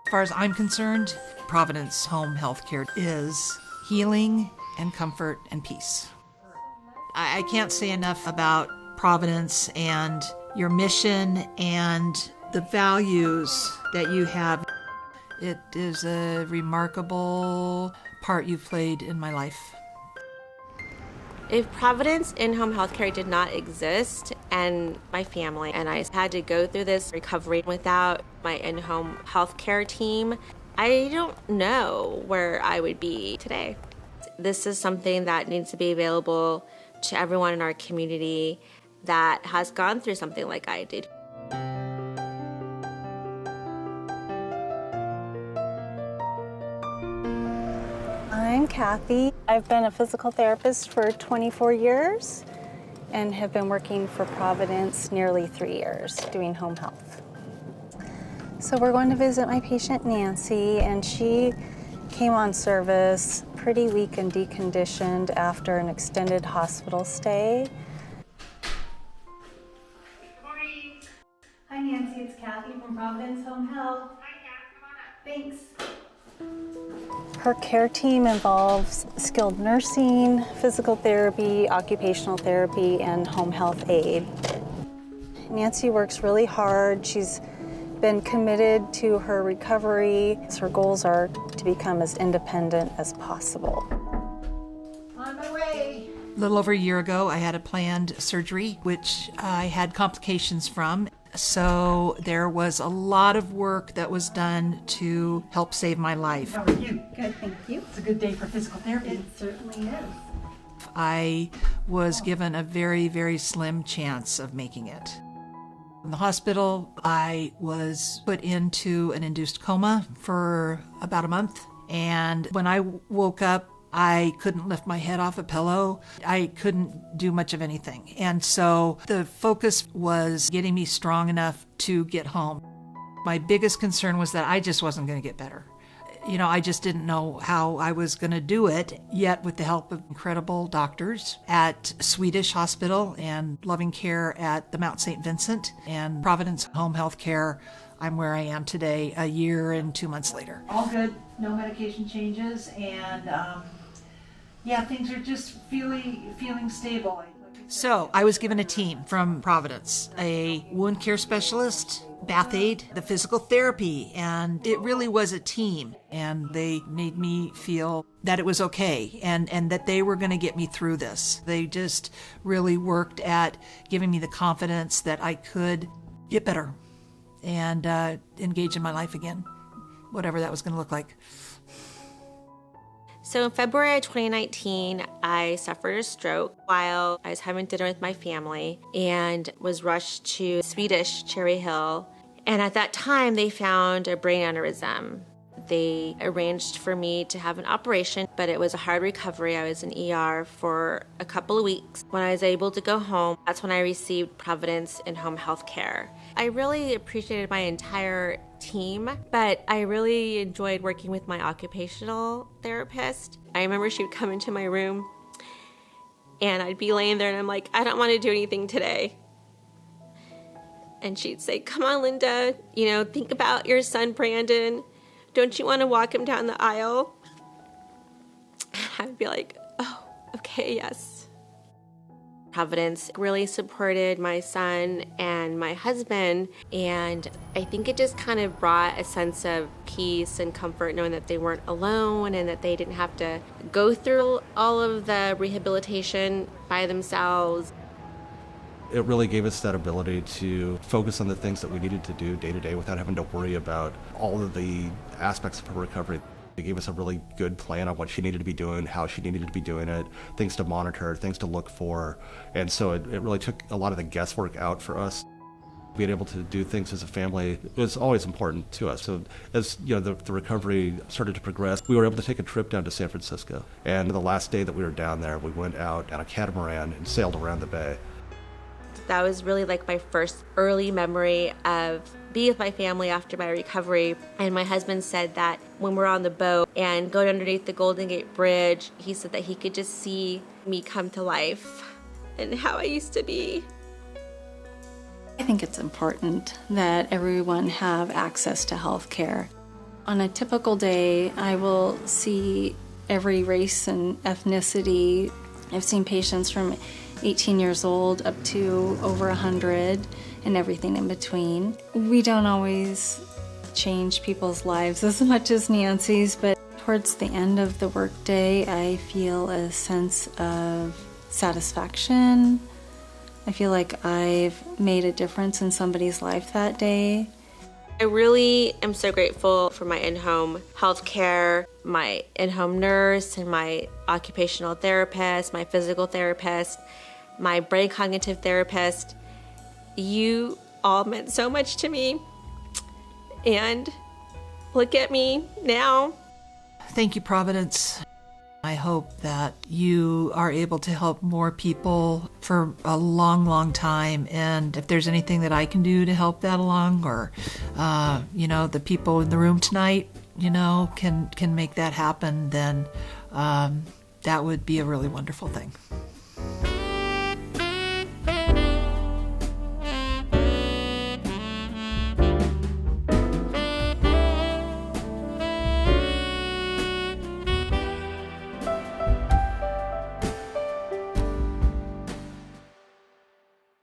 As far as I'm concerned, Providence Home Healthcare is healing and comfort and peace. I can't say enough about Providence and your mission and the values that you have. It is a remarkable part you've played in my life. If Providence in-home healthcare did not exist and my family and I had to go through this recovery without my in-home healthcare team, I don't know where I would be today. This is something that needs to be available to everyone in our community that has gone through something like I did. I'm Kathy. I've been a physical therapist for 24 years and have been working for Providence nearly 3 years doing home health. So we're going to visit my patient Nancy, and she came on service pretty weak and deconditioned after an extended hospital stay. Good morning. Hi Nancy, it's Kathy from Providence Home Health. Hi, Kat. Come on up. Thanks. Her care team involves skilled nursing, physical therapy, occupational therapy, and home health aid. Nancy works really hard. She's been committed to her recovery. Her goals are to become as independent as possible. On my way. A little over a year ago, I had a planned surgery, which I had complications from. So there was a lot of work that was done to help save my life. How are you? Good, thank you. It's a good day for physical therapy. It certainly is. I was given a very, very slim chance of making it. In the hospital, I was put into an induced coma for about a month. And when I woke up, I couldn't lift my head off a pillow. I couldn't do much of anything. And so the focus was getting me strong enough to get home. My biggest concern was that I just wasn't going to get better. You know, I just didn't know how I was going to do it, yet with the help of incredible doctors at Swedish Hospital and loving care at the Mount St. Vincent and Providence Home Health Care, I'm where I am today, a year and 2 months later. All good, no medication changes, and yeah, things are just feeling stable. So I was given a team from Providence, a wound care specialist, bath aid, the physical therapy, and it really was a team. And they made me feel that it was okay and that they were going to get me through this. They just really worked at giving me the confidence that I could get better and engage in my life again, whatever that was going to look like. So in February of 2019, I suffered a stroke while I was having dinner with my family and was rushed to Swedish Cherry Hill. And at that time, they found a brain aneurysm. They arranged for me to have an operation, but it was a hard recovery. I was in ER for a couple of weeks. When I was able to go home, that's when I received Providence in-home health care. I really appreciated my entire team, but I really enjoyed working with my occupational therapist. I remember she would come into my room and I'd be laying there and I'm like, I don't want to do anything today. And she'd say, come on, Linda, think about your son, Brandon. Don't you want to walk him down the aisle? And I'd be like, oh, okay, yes. Providence really supported my son and my husband, and I think it just kind of brought a sense of peace and comfort knowing that they weren't alone and that they didn't have to go through all of the rehabilitation by themselves. It really gave us that ability to focus on the things that we needed to do day to day without having to worry about all of the aspects of her recovery. It gave us a really good plan on what she needed to be doing, how she needed to be doing it, things to monitor, things to look for. And so it really took a lot of the guesswork out for us. Being able to do things as a family was always important to us. So as the recovery started to progress, we were able to take a trip down to San Francisco. And the last day that we were down there, we went out on a catamaran and sailed around the bay. That was really like my first early memory of being with my family after my recovery. And my husband said that when we're on the boat and going underneath the Golden Gate Bridge, he said that he could just see me come to life and how I used to be. I think it's important that everyone have access to health care. On a typical day, I will see every race and ethnicity. I've seen patients from 18 years old up to over 100 and everything in between. We don't always change people's lives as much as Nancy's, but towards the end of the workday, I feel a sense of satisfaction. I feel like I've made a difference in somebody's life that day. I really am so grateful for my in-home healthcare, my in-home nurse, and my occupational therapist, my physical therapist, my brain cognitive therapist. You all meant so much to me. And look at me now. Thank you, Providence. I hope that you are able to help more people for a long, long time. And if there's anything that I can do to help that along, or, the people in the room tonight, can make that happen, then that would be a really wonderful thing.